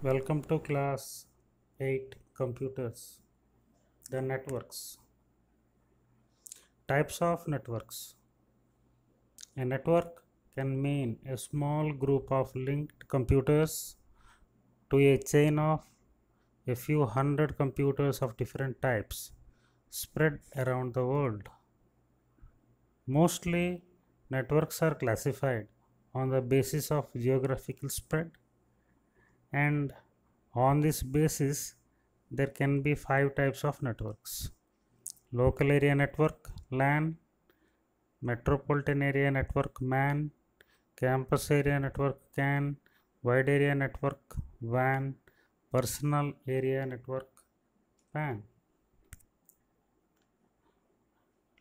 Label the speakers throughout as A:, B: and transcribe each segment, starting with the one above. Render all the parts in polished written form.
A: Welcome to class 8 computers. The networks. Types of networks. A network can mean a small group of linked computers to a chain of a few hundred computers of different types spread around the world. Mostly, networks are classified on the basis of geographical spread, and on this basis, there can be five types of networks: local area network LAN, metropolitan area network MAN, campus area network CAN, wide area network WAN, personal area network PAN.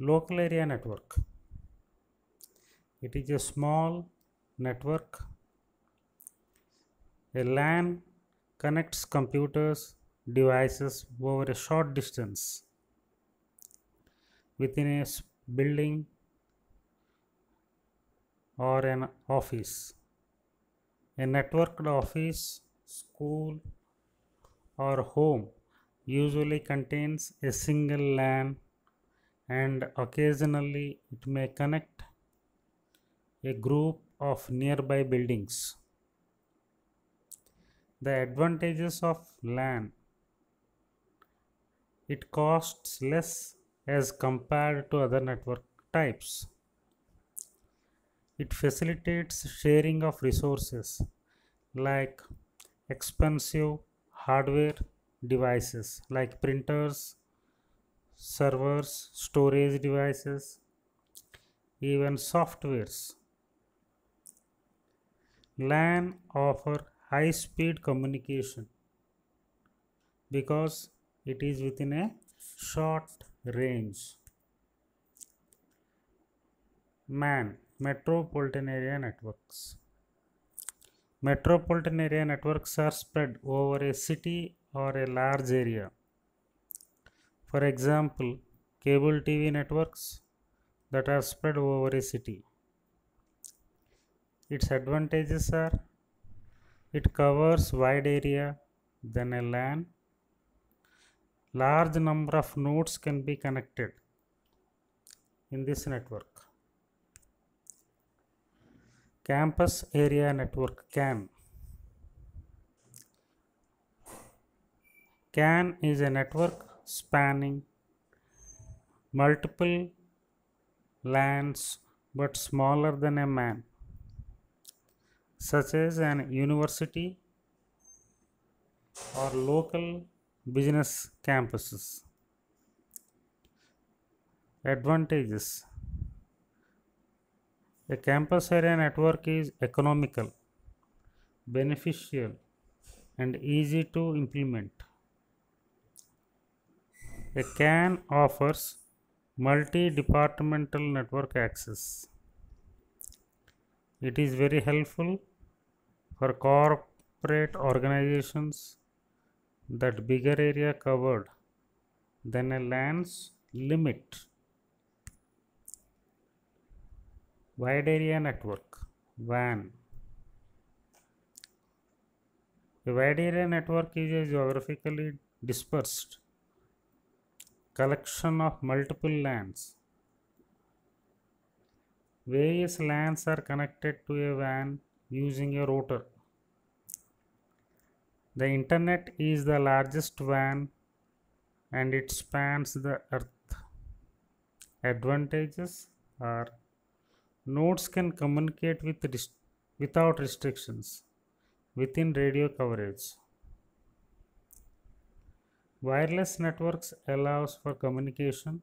A: Local area network, it is a small network. A LAN connects computers devices over a short distance within a building or an office. A networked office, school, or home usually contains a single LAN, and occasionally it may connect a group of nearby buildings. The advantages of LAN: it costs less as compared to other network types. It facilitates sharing of resources like expensive hardware devices like printers, servers, storage devices, even softwares. LAN offer high speed communication because it is within a short range. MAN, metropolitan area networks. Metropolitan area networks are spread over a city or a large area. For example, cable TV networks that are spread over a city. Its advantages are: it covers wide area than a LAN. Large number of nodes can be connected in this network. Campus area network CAN. CAN is a network spanning multiple LANs but smaller than a MAN, such as an university or local business campuses. Advantages: a campus area network is economical, beneficial, and easy to implement. A CAN offers multi-departmental network access. It is very helpful for corporate organizations that bigger area covered than a LAN's limit. Wide area network WAN. A wide area network is a geographically dispersed collection of multiple LANs. Various LANs are connected to a WAN using a router. The internet is the largest WAN and it spans the earth. Advantages are: nodes can communicate without restrictions within radio coverage. Wireless networks allows for communication.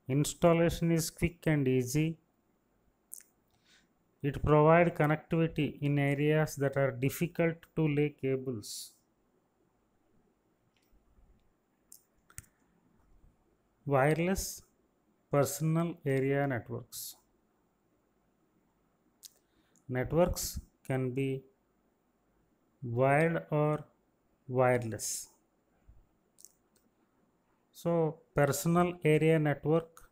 A: Installation is quick and easy. It provides connectivity in areas that are difficult to lay cables. Wireless personal area networks. Networks can be wired or wireless. So, personal area network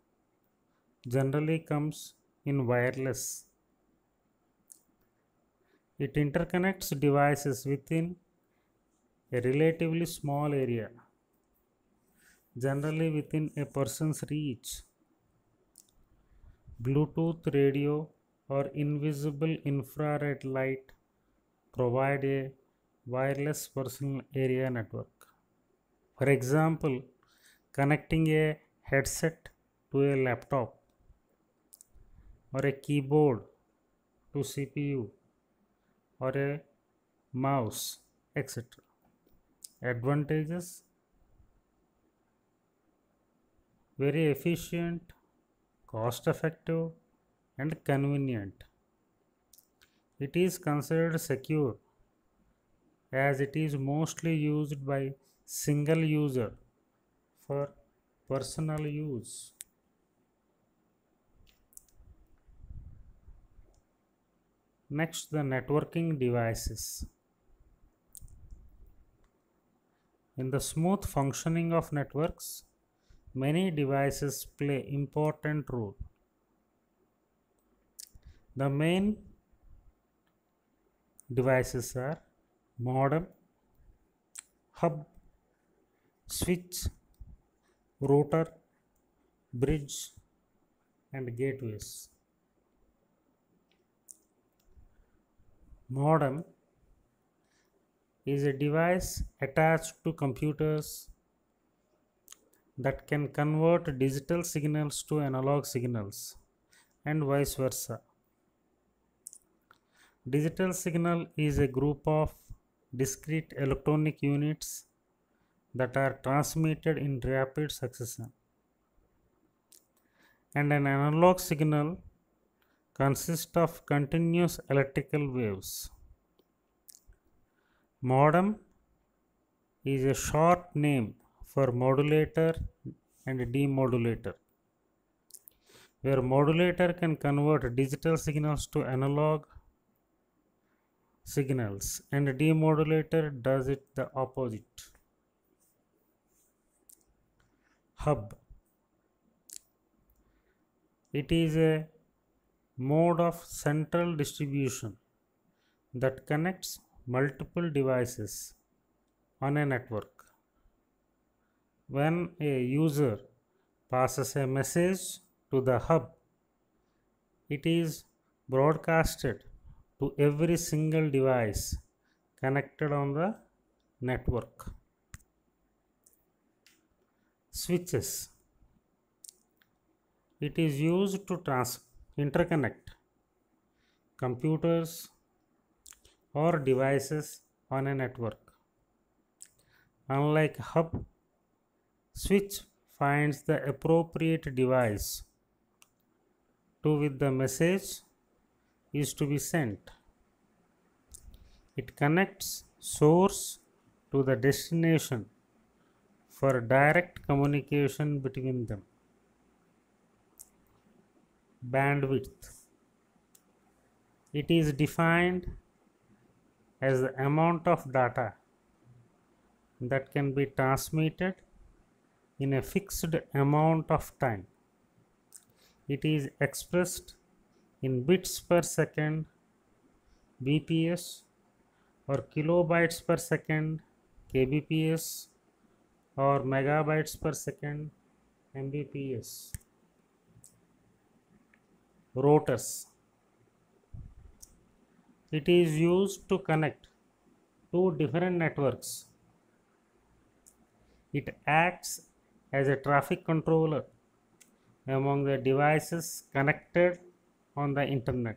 A: generally comes in wireless. It interconnects devices within a relatively small area, generally within a person's reach. Bluetooth radio or invisible infrared light provide a wireless personal area network. For example, connecting a headset to a laptop or a keyboard to CPU or a mouse, etc. Advantages: very efficient, cost effective, and convenient. It is considered secure as it is mostly used by single user for personal use. Next, the networking devices. In the smooth functioning of networks, many devices play important role. The main devices are modem, hub, switch, router, bridge, and gateways. Modem is a device attached to computers that can convert digital signals to analog signals and vice versa. Digital signal is a group of discrete electronic units that are transmitted in rapid succession, and an analog signal consists of continuous electrical waves. Modem is a short name for modulator and demodulator, where modulator can convert digital signals to analog signals and demodulator does it the opposite. Hub. It is a mode of central distribution that connects multiple devices on a network. When a user passes a message to the hub, it is broadcasted to every single device connected on the network. Switches. It is used to interconnect computers or devices on a network. Unlike hub, switch finds the appropriate device to which the message is to be sent. It connects source to the destination for direct communication between them. Bandwidth. It is defined as the amount of data that can be transmitted in a fixed amount of time. It is expressed in bits per second, BPS, or kilobytes per second, kbps, or megabytes per second, mbps. Routers. It is used to connect two different networks. It acts as a traffic controller among the devices connected on the internet.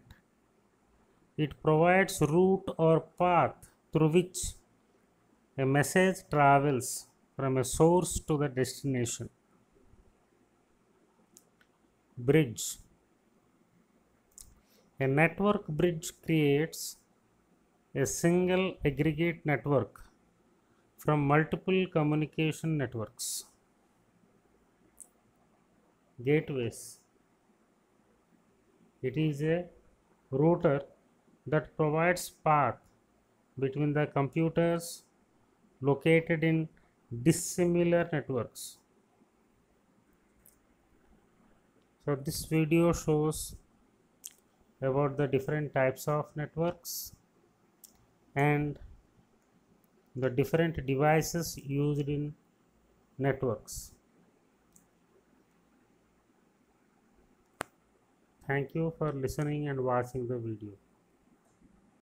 A: It provides route or path through which a message travels from a source to the destination. Bridge. A network bridge creates a single aggregate network from multiple communication networks. Gateways. It is a router that provides path between the computers located in dissimilar networks. So this video shows about the different types of networks and the different devices used in networks. Thank you for listening and watching the video.